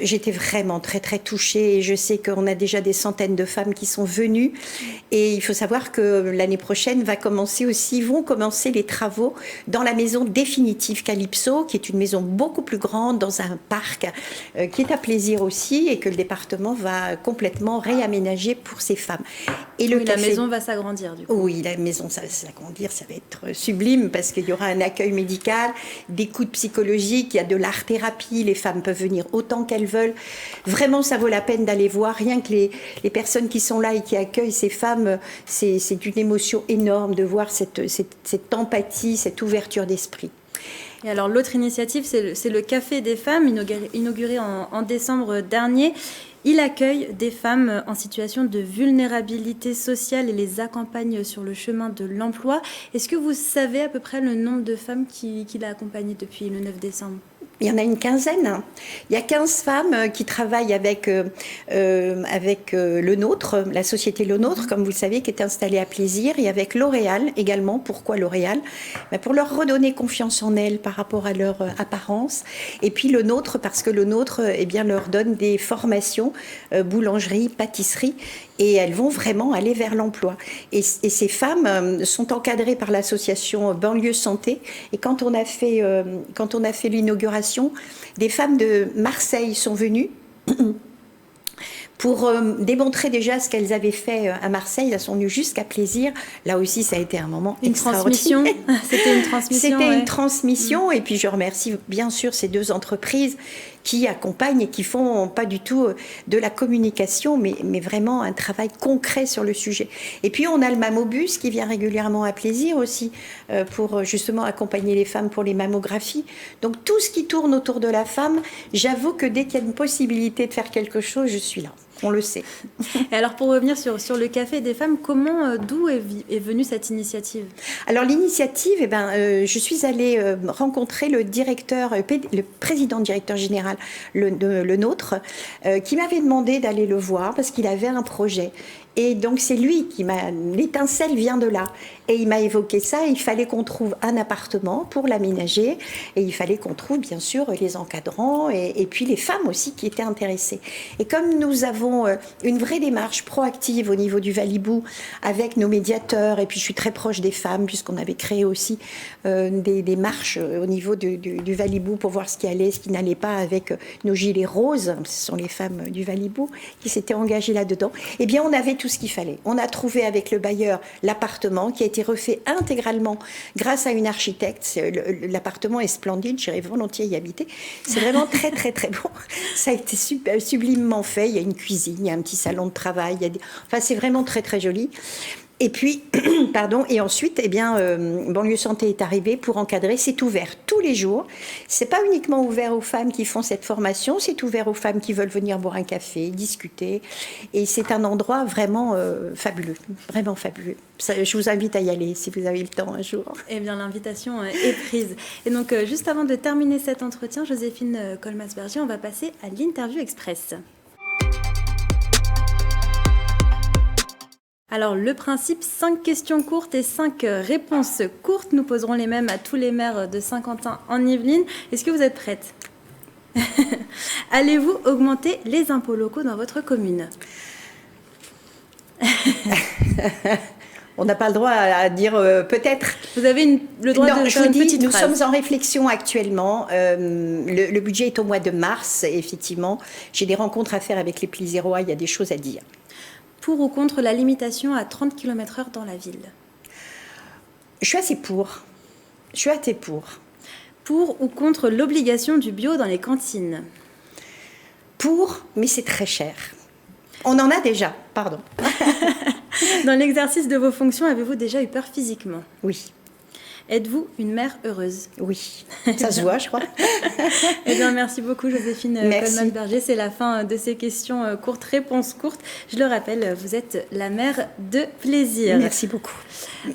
j'étais vraiment très très touchée, et je sais qu'on a déjà des centaines de femmes qui sont venues, et il faut savoir que l'année prochaine vont commencer les travaux dans la maison définitive Calypso, qui est une maison beaucoup plus grande dans un parc qui est à Plaisir aussi, et que le département va complètement réaménager pour ces femmes. Et la maison va s'agrandir du coup. Oui, la maison va s'agrandir, ça va être sublime, parce qu'il y aura un accueil médical, des écoute psychologique, il y a de l'art-thérapie, les femmes peuvent venir autant qu'elles veulent. Vraiment, ça vaut la peine d'aller voir. Rien que les personnes qui sont là et qui accueillent ces femmes, c'est une émotion énorme de voir cette empathie, cette ouverture d'esprit. Et alors l'autre initiative, c'est le Café des femmes, inauguré en décembre dernier. Il accueille des femmes en situation de vulnérabilité sociale et les accompagne sur le chemin de l'emploi. Est-ce que vous savez à peu près le nombre de femmes qu'il a accompagnées depuis le 9 décembre ? Il y en a une quinzaine. Il y a 15 femmes qui travaillent avec Le Nôtre, la société Le Nôtre, comme vous le savez, qui est installée à Plaisir, et avec L'Oréal également. Pourquoi L'Oréal ? Pour leur redonner confiance en elles par rapport à leur apparence. Et puis Le Nôtre, parce que Le Nôtre leur donne des formations, boulangerie, pâtisserie, et elles vont vraiment aller vers l'emploi. Et ces femmes sont encadrées par l'association Banlieue Santé. Et quand on a fait l'inauguration, des femmes de Marseille sont venues pour démontrer déjà ce qu'elles avaient fait à Marseille. Elles sont venues jusqu'à Plaisir. Là aussi, ça a été un moment extraordinaire. C'était une transmission. C'était une transmission. Et puis, je remercie bien sûr ces deux entreprises qui accompagnent et qui font pas du tout de la communication, mais vraiment un travail concret sur le sujet. Et puis, on a le Mammobus qui vient régulièrement à Plaisir aussi pour justement accompagner les femmes pour les mammographies. Donc, tout ce qui tourne autour de la femme, j'avoue que dès qu'il y a une possibilité de faire quelque chose, je suis là. On le sait. Et alors, pour revenir sur le Café des femmes, d'où est venue cette initiative ? Alors, l'initiative, je suis allée rencontrer le président directeur général Le Nôtre, qui m'avait demandé d'aller le voir parce qu'il avait un projet. Et donc, c'est lui l'étincelle vient de là. Et il m'a évoqué ça, il fallait qu'on trouve un appartement pour l'aménager, et il fallait qu'on trouve, bien sûr, les encadrants, et puis les femmes aussi qui étaient intéressées. Et comme nous avons une vraie démarche proactive au niveau du Valibou, avec nos médiateurs, et puis je suis très proche des femmes, puisqu'on avait créé aussi des marches au niveau du Valibou pour voir ce qui allait, ce qui n'allait pas avec nos gilets roses, ce sont les femmes du Valibou qui s'étaient engagées là-dedans, eh bien on avait tout ce qu'il fallait. On a trouvé avec le bailleur l'appartement qui a été refait intégralement grâce à une architecte. L'appartement est splendide, j'irais volontiers y habiter. C'est vraiment très très très bon. Ça a été sublimement fait. Il y a une cuisine, il y a un petit salon de travail. C'est vraiment très très joli. Et puis, et ensuite, Banlieue Santé est arrivé pour encadrer. C'est ouvert tous les jours. C'est pas uniquement ouvert aux femmes qui font cette formation, c'est ouvert aux femmes qui veulent venir boire un café, discuter. Et c'est un endroit vraiment fabuleux, vraiment fabuleux. Je vous invite à y aller si vous avez le temps un jour. Eh bien, l'invitation est prise. Et donc, juste avant de terminer cet entretien, Joséphine Colmas-Berger, on va passer à l'interview express. Alors, le principe, 5 questions courtes et 5 réponses courtes. Nous poserons les mêmes à tous les maires de Saint-Quentin en Yvelines. Est-ce que vous êtes prête ? Allez-vous augmenter les impôts locaux dans votre commune ? On n'a pas le droit à dire peut-être. Vous avez le droit de faire une petite nous phrase. sommes en réflexion actuellement. Le budget est au mois de mars. Et effectivement, j'ai des rencontres à faire avec les Plaisirois. Il y a des choses à dire. Pour ou contre la limitation à 30 km/h dans la ville ? Je suis assez pour. Pour ou contre l'obligation du bio dans les cantines ? Pour, mais c'est très cher. On en a déjà, pardon. Dans l'exercice de vos fonctions, avez-vous déjà eu peur physiquement ? Oui. Êtes-vous une mère heureuse? Oui, ça se voit, je crois. Eh bien, merci beaucoup, Joséphine Coleman-Berger. C'est la fin de ces questions courtes, réponses courtes. Je le rappelle, vous êtes la mère de plaisir. Merci beaucoup.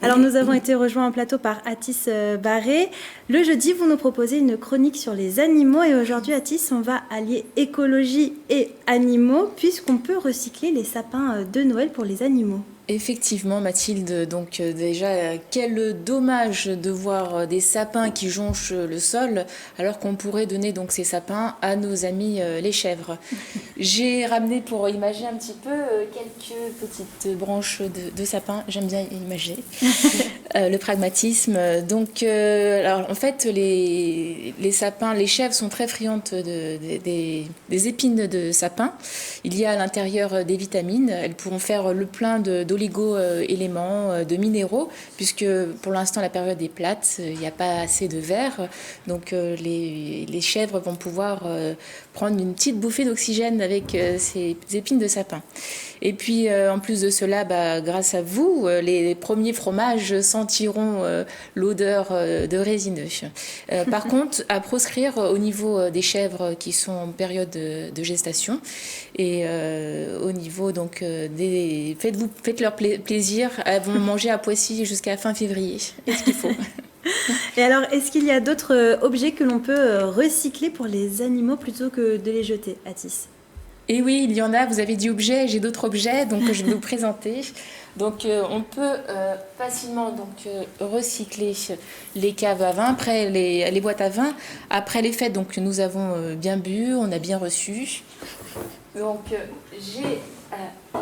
Alors, nous avons été rejoints en plateau par Athis Barré. Le jeudi, vous nous proposez une chronique sur les animaux. Et aujourd'hui, Athis, on va allier écologie et animaux, puisqu'on peut recycler les sapins de Noël pour les animaux. Effectivement, Mathilde, donc déjà, quel dommage de voir des sapins qui jonchent le sol, alors qu'on pourrait donner donc ces sapins à nos amis les chèvres. J'ai ramené pour imager un petit peu quelques petites branches de sapins, j'aime bien imager, le pragmatisme. Donc, alors, en fait, les sapins, les chèvres sont très friandes des épines de sapin. Il y a à l'intérieur des vitamines, elles pourront faire le plein d'oligo-éléments, de minéraux, puisque pour l'instant la période est plate, il n'y a pas assez de verre, donc les chèvres vont pouvoir prendre une petite bouffée d'oxygène avec ces épines de sapin. Et puis en plus de cela, grâce à vous, les premiers fromages sentiront l'odeur de résineux. Par contre, à proscrire au niveau des chèvres qui sont en période de gestation, et au niveau donc faites leur plaisir, elles vont manger à Poissy jusqu'à fin février. Est-ce qu'il faut? Et alors, est-ce qu'il y a d'autres objets que l'on peut recycler pour les animaux plutôt que de les jeter, Athis? Et oui, il y en a, vous avez dit objets, j'ai d'autres objets, donc je vais vous présenter. Donc on peut facilement recycler les caves à vin, après les boîtes à vin, après les fêtes, donc nous avons bien bu, on a bien reçu. Donc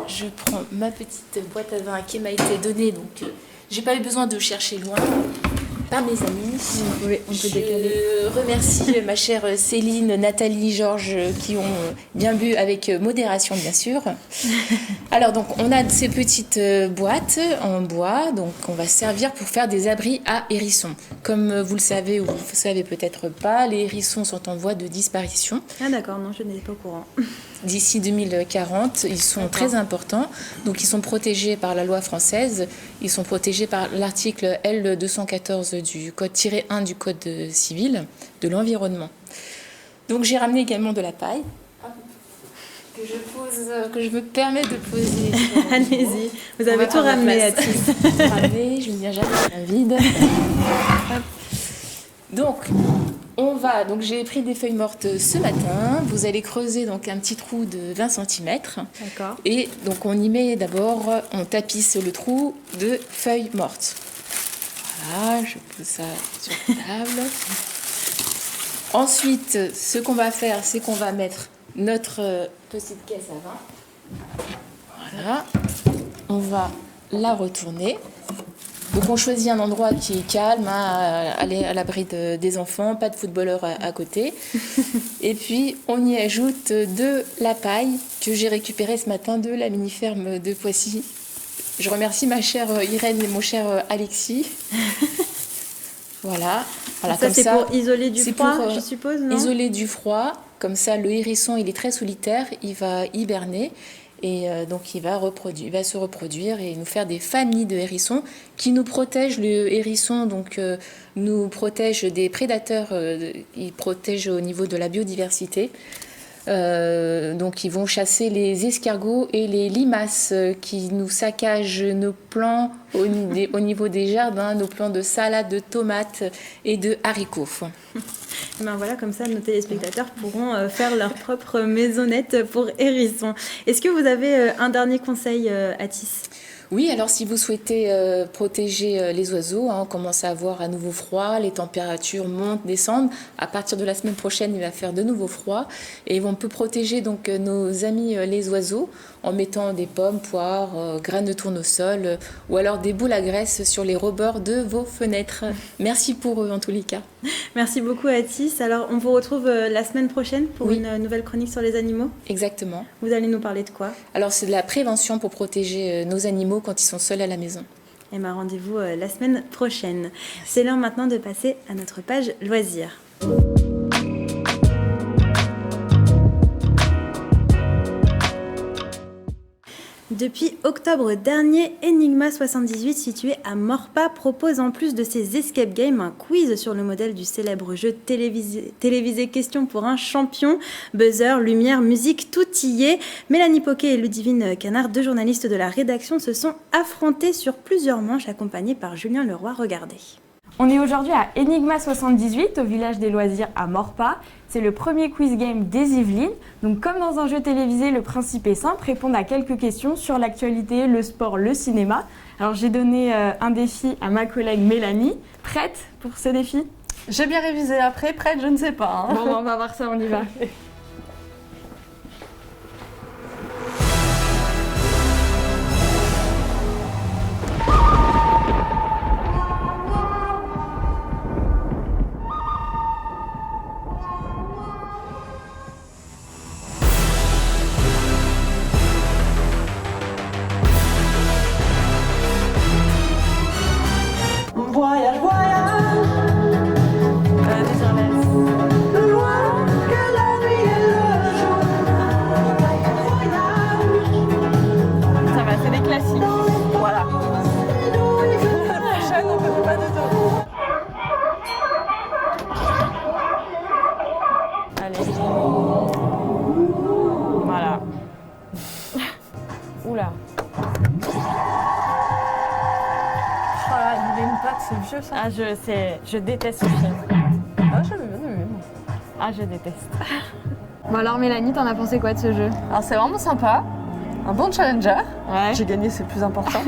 je prends ma petite boîte à vin qui m'a été donnée, donc j'ai pas eu besoin de chercher loin. Par mes amis. Je remercie ma chère Céline, Nathalie, Georges qui ont bien bu avec modération bien sûr. Alors donc on a ces petites boîtes en bois, donc on va servir pour faire des abris à hérissons. Comme vous le savez ou vous ne savez peut-être pas, les hérissons sont en voie de disparition. Ah d'accord, non je n'étais pas au courant. D'ici 2040, ils sont très importants. Donc, ils sont protégés par la loi française. Ils sont protégés par l'article L214 du code-1 du code civil de l'environnement. Donc, j'ai ramené également de la paille que je me permets de poser. Allez-y, vous avez tout ramené, Athis. Je ne viens jamais à vide. Donc j'ai pris des feuilles mortes ce matin. Vous allez creuser donc un petit trou de 20 cm. D'accord. Et donc on y met d'abord, on tapisse le trou de feuilles mortes. Voilà, je pose ça sur la table. Ensuite, ce qu'on va faire, c'est qu'on va mettre notre petite caisse à vin. Voilà. On va la retourner. Donc on choisit un endroit qui est calme, aller à l'abri des enfants, pas de footballeurs à côté. Et puis on y ajoute de la paille que j'ai récupérée ce matin de la mini-ferme de Poissy. Je remercie ma chère Irène et mon cher Alexis. Voilà. Ça c'est pour isoler du froid, je suppose, non ? Isoler du froid, comme ça le hérisson il est très solitaire, il va hiberner. Et donc il va se reproduire et nous faire des familles de hérissons qui nous protègent. Le hérisson donc nous protège des prédateurs, il protège au niveau de la biodiversité. Donc ils vont chasser les escargots et les limaces qui nous saccagent nos plants au niveau des jardins, nos plants de salade, de tomates et de haricots. Et ben voilà, comme ça nos téléspectateurs pourront faire leur propre maisonnette pour hérissons. Est-ce que vous avez un dernier conseil, Athis ? Oui, alors si vous souhaitez protéger les oiseaux, on commence à avoir à nouveau froid, les températures montent, descendent. À partir de la semaine prochaine, il va faire de nouveau froid. Et on peut protéger donc nos amis les oiseaux en mettant des pommes, poires, graines de tournesol ou alors des boules à graisse sur les rebords de vos fenêtres. Merci pour eux en tous les cas. Merci beaucoup Athis. Alors on vous retrouve la semaine prochaine pour une nouvelle chronique sur les animaux. Exactement. Vous allez nous parler de quoi ? Alors c'est de la prévention pour protéger nos animaux quand ils sont seuls à la maison. Et bien rendez-vous la semaine prochaine. C'est l'heure maintenant de passer à notre page loisirs. Depuis octobre dernier, Enigma 78, situé à Maurepas, propose en plus de ses escape games un quiz sur le modèle du célèbre jeu télévisé Question pour un champion. Buzzer, lumière, musique, tout y est. Mélanie Poquet et Ludivine Canard, deux journalistes de la rédaction, se sont affrontés sur plusieurs manches, accompagnés par Julien Leroy. Regardez. On est aujourd'hui à Enigma 78, au village des loisirs à Maurepas. C'est le premier quiz game des Yvelines. Donc comme dans un jeu télévisé, le principe est simple, répondre à quelques questions sur l'actualité, le sport, le cinéma. Alors j'ai donné un défi à ma collègue Mélanie. Prête pour ce défi ? J'ai bien révisé après, prête, je ne sais pas. Hein. Bon, on va voir ça, on y va. Voyage, voyage, plus loin que la nuit et le jour. Voyage, ça va, c'est des classiques. Voilà. La prochaine, on ne peut pas du tout. Allez. Voilà. Oula. Oh là, il a une patte, c'est vieux ça. Ah, je déteste ce film. Ah, j'avais bien aimé. Ah, je déteste. Bon alors Mélanie, t'en as pensé quoi de ce jeu ? Alors c'est vraiment sympa. Un bon challenger. Ouais. J'ai gagné, c'est le plus important.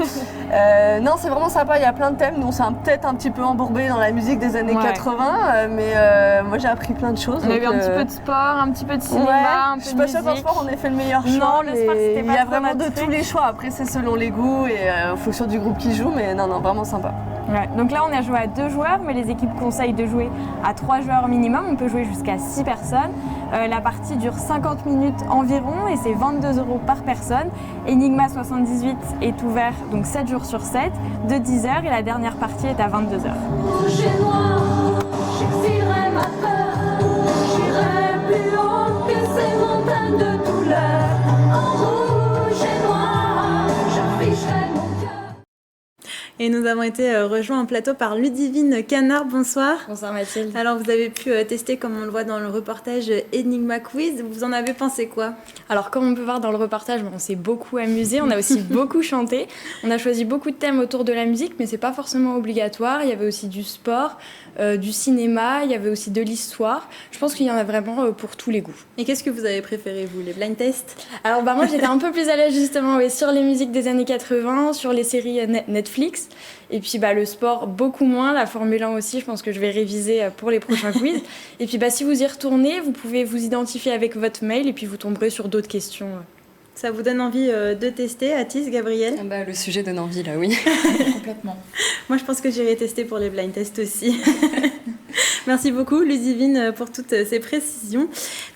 Non, c'est vraiment sympa. Il y a plein de thèmes. Donc, c'est peut-être un petit peu embourbé dans la musique des années 80. Mais moi, j'ai appris plein de choses. On a eu un petit peu de sport, un petit peu de cinéma, un peu de musique. Je suis pas sûre qu'en sport, on ait fait le meilleur choix. Non, le sport, c'était pas il y a trop vraiment notre de truc. tous les choix. Après, c'est selon les goûts et en fonction du groupe qui joue. Mais non, vraiment sympa. Ouais. Donc là, on a joué à 2 joueurs, mais les équipes conseillent de jouer à 3 joueurs minimum. On peut jouer jusqu'à 6 personnes. La partie dure 50 minutes environ et c'est 22 € par personne. Enigma 78 est ouvert donc 7 jours sur 7, de 10h et la dernière partie est à 22h. rouge et noir, j'exilerai ma peur, j'irai plus haut que ces montagnes de douleur. En rouge et noir, j'afficherai mon cœur. Et nous avons été rejoints en plateau par Ludivine Canard. Bonsoir. Bonsoir Mathilde. Alors vous avez pu tester, comme on le voit dans le reportage, Enigma Quiz. Vous en avez pensé quoi ? Alors comme on peut voir dans le reportage, on s'est beaucoup amusé, on a aussi beaucoup chanté. On a choisi beaucoup de thèmes autour de la musique, mais c'est pas forcément obligatoire. Il y avait aussi du sport, du cinéma, il y avait aussi de l'histoire. Je pense qu'il y en a vraiment pour tous les goûts. Et qu'est-ce que vous avez préféré, vous, les blind tests ? Alors moi j'étais un peu plus à l'aise justement sur les musiques des années 80, sur les séries Netflix. Et puis le sport beaucoup moins, la Formule 1 aussi, je pense que je vais réviser pour les prochains quiz. Et puis si vous y retournez, vous pouvez vous identifier avec votre mail et puis vous tomberez sur d'autres questions. Ça vous donne envie de tester, Atis, Gabriel ? Le sujet donne envie là, oui. Complètement. Moi je pense que j'irai tester pour les blind tests aussi. Merci beaucoup Ludivine pour toutes ces précisions.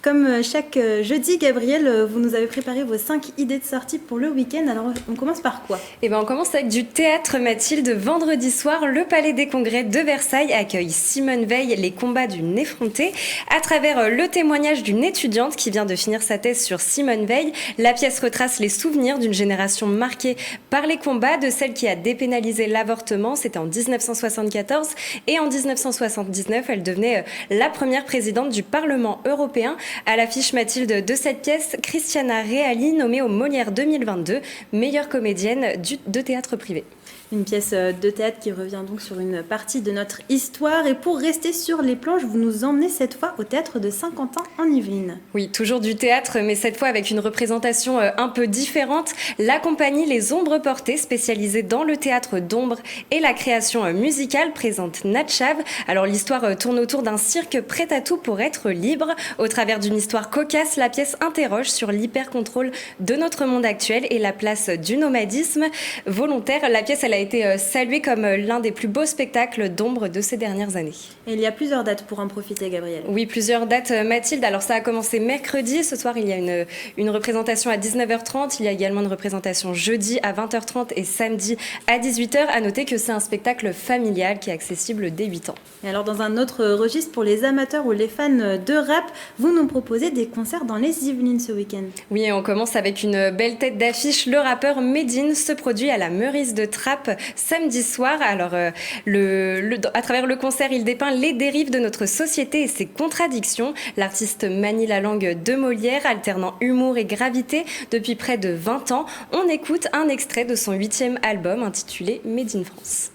Comme chaque jeudi, Gabriel, vous nous avez préparé vos 5 idées de sortie pour le week-end. Alors on commence par quoi ? On commence avec du théâtre, Mathilde. Vendredi soir, le Palais des Congrès de Versailles accueille Simone Veil, les combats d'une effrontée. À travers le témoignage d'une étudiante qui vient de finir sa thèse sur Simone Veil, la pièce retrace les souvenirs d'une génération marquée par les combats, de celle qui a dépénalisé l'avortement. C'était en 1974 et en 1979, elle devenait la première présidente du Parlement européen. À l'affiche, Mathilde, de cette pièce, Christiana Reali, nommée au Molière 2022, meilleure comédienne de théâtre privé. Une pièce de théâtre qui revient donc sur une partie de notre histoire. Et pour rester sur les planches, vous nous emmenez cette fois au théâtre de Saint-Quentin en Yvelines. Oui, toujours du théâtre, mais cette fois avec une représentation un peu différente. La compagnie Les Ombres Portées, spécialisée dans le théâtre d'ombre et la création musicale, présente Natchav. Alors l'histoire tourne autour d'un cirque prêt à tout pour être libre. Au travers d'une histoire cocasse, la pièce interroge sur l'hyper-contrôle de notre monde actuel et la place du nomadisme volontaire. La pièce pièce elle a été saluée comme l'un des plus beaux spectacles d'ombre de ces dernières années. Et il y a plusieurs dates pour en profiter, Gabrielle. Oui, plusieurs dates, Mathilde. Alors ça a commencé mercredi. Ce soir, il y a une représentation à 19h30. Il y a également une représentation jeudi à 20h30 et samedi à 18h. À noter que c'est un spectacle familial qui est accessible dès 8 ans. Et alors, dans un autre registre, pour les amateurs ou les fans de rap, vous nous proposez des concerts dans les Yvelines ce week-end. Oui, et on commence avec une belle tête d'affiche. Le rappeur Medine se produit à la Meurice de Trappes samedi soir. Alors, à travers le concert, il dépeint les dérives de notre société et ses contradictions. L'artiste manie la langue de Molière, alternant humour et gravité depuis près de 20 ans. On écoute un extrait de son 8e album intitulé Made in France.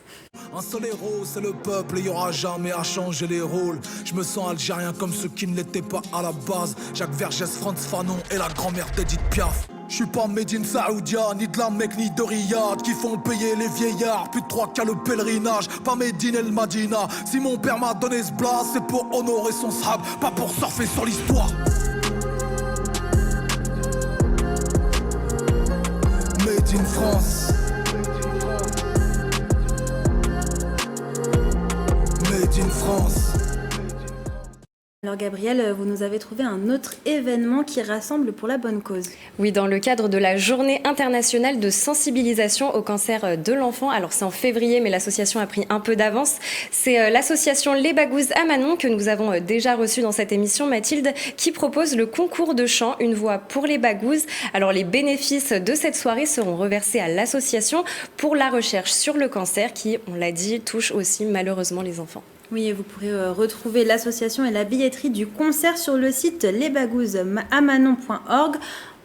Un seul héros, c'est le peuple, il y aura jamais à changer les rôles. Je me sens algérien comme ceux qui ne l'étaient pas à la base. Jacques Vergès, Frantz Fanon et la grand-mère d'Edith Piaf. Je suis pas made in Saoudia, ni de la Mecque, ni de Riyad, qui font payer les vieillards, plus de 3 qu'à le pèlerinage. Pas made in El Madina, si mon père m'a donné ce blast, c'est pour honorer son sahab, pas pour surfer sur l'histoire. Made in France. Made in France. Alors Gabrielle, vous nous avez trouvé un autre événement qui rassemble pour la bonne cause. Oui, dans le cadre de la Journée internationale de sensibilisation au cancer de l'enfant. Alors c'est en février, mais l'association a pris un peu d'avance. C'est l'association Les Bagouzes à Manon que nous avons déjà reçue dans cette émission, Mathilde, qui propose le concours de chant Une voix pour les Bagouzes. Alors les bénéfices de cette soirée seront reversés à l'association pour la recherche sur le cancer qui, on l'a dit, touche aussi malheureusement les enfants. Oui, et vous pourrez retrouver l'association et la billetterie du concert sur le site lesbagouzesamanon.org.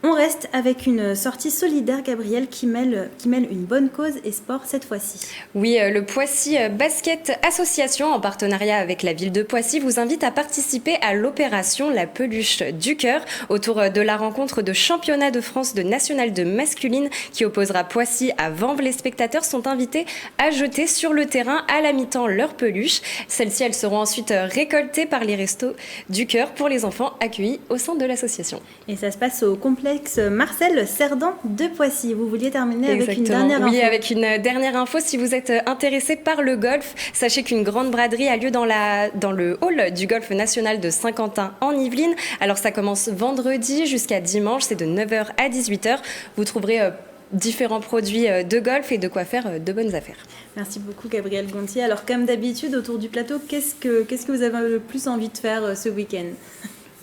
On reste avec une sortie solidaire, Gabrielle, qui mêle une bonne cause et sport cette fois-ci. Oui, le Poissy Basket Association, en partenariat avec la ville de Poissy, vous invite à participer à l'opération La Peluche du Cœur, autour de la rencontre de championnat de France de nationale de masculine qui opposera Poissy à Vanves. Les spectateurs sont invités à jeter sur le terrain à la mi-temps leurs peluches. Celles-ci, elles seront ensuite récoltées par les Restos du Cœur pour les enfants accueillis au sein de l'association. Et ça se passe au complexe Marcel Cerdan de Poissy. Vous vouliez terminer avec une dernière info. Oui, avec une dernière info. Si vous êtes intéressé par le golf, sachez qu'une grande braderie a lieu dans le hall du golf national de Saint-Quentin en Yvelines. Alors ça commence vendredi jusqu'à dimanche, c'est de 9h à 18h. Vous trouverez différents produits de golf et de quoi faire de bonnes affaires. Merci beaucoup Gabrielle Gontier. Alors comme d'habitude autour du plateau, qu'est-ce que vous avez le plus envie de faire ce week-end ?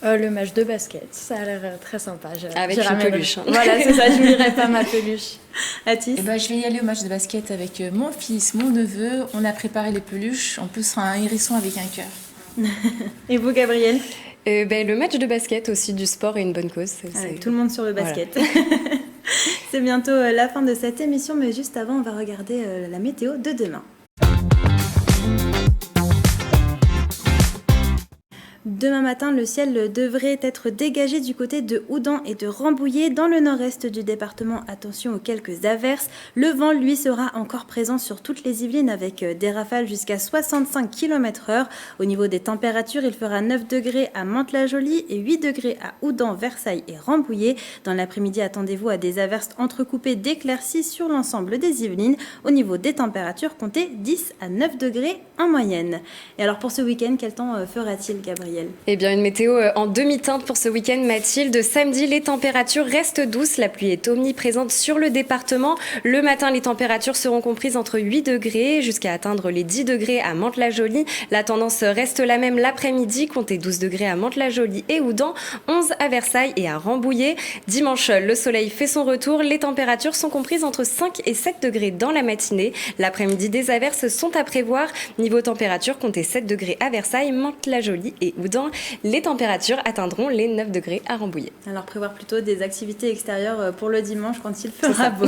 Le match de basket, ça a l'air très sympa. Avec une peluche. Voilà, c'est ça, je n'oublierai pas ma peluche. Atis ? Je vais y aller au match de basket avec mon fils, mon neveu. On a préparé les peluches. En plus, un hérisson avec un cœur. Et vous, Gabrielle ? Le match de basket aussi, du sport et une bonne cause. Avec tout le monde sur le basket. Voilà. C'est bientôt la fin de cette émission, mais juste avant, on va regarder la météo de demain. Demain matin, le ciel devrait être dégagé du côté de Houdan et de Rambouillet. Dans le nord-est du département, attention aux quelques averses. Le vent, lui, sera encore présent sur toutes les Yvelines avec des rafales jusqu'à 65 km/h. Au niveau des températures, il fera 9 degrés à Mantes-la-Jolie et 8 degrés à Houdan, Versailles et Rambouillet. Dans l'après-midi, attendez-vous à des averses entrecoupées d'éclaircies sur l'ensemble des Yvelines. Au niveau des températures, comptez 10 à 9 degrés en moyenne. Et alors pour ce week-end, quel temps fera-t-il, Gabriel ? Eh bien, une météo en demi-teinte pour ce week-end, Mathilde. Samedi, les températures restent douces. La pluie est omniprésente sur le département. Le matin, les températures seront comprises entre 8 degrés jusqu'à atteindre les 10 degrés à Mantes-la-Jolie. La tendance reste la même l'après-midi. Comptez 12 degrés à Mantes-la-Jolie et Houdan, 11 à Versailles et à Rambouillet. Dimanche, le soleil fait son retour. Les températures sont comprises entre 5 et 7 degrés dans la matinée. L'après-midi, des averses sont à prévoir. Niveau température, comptez 7 degrés à Versailles, Mantes-la-Jolie et Houdan. Les températures atteindront les 9 degrés à Rambouillet. Alors prévoir plutôt des activités extérieures pour le dimanche quand il fera beau.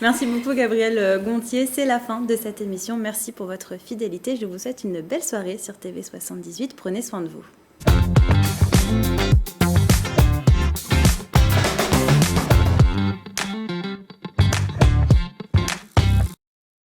Merci beaucoup Gabrielle Gontier. C'est la fin de cette émission. Merci pour votre fidélité. Je vous souhaite une belle soirée sur TV78. Prenez soin de vous.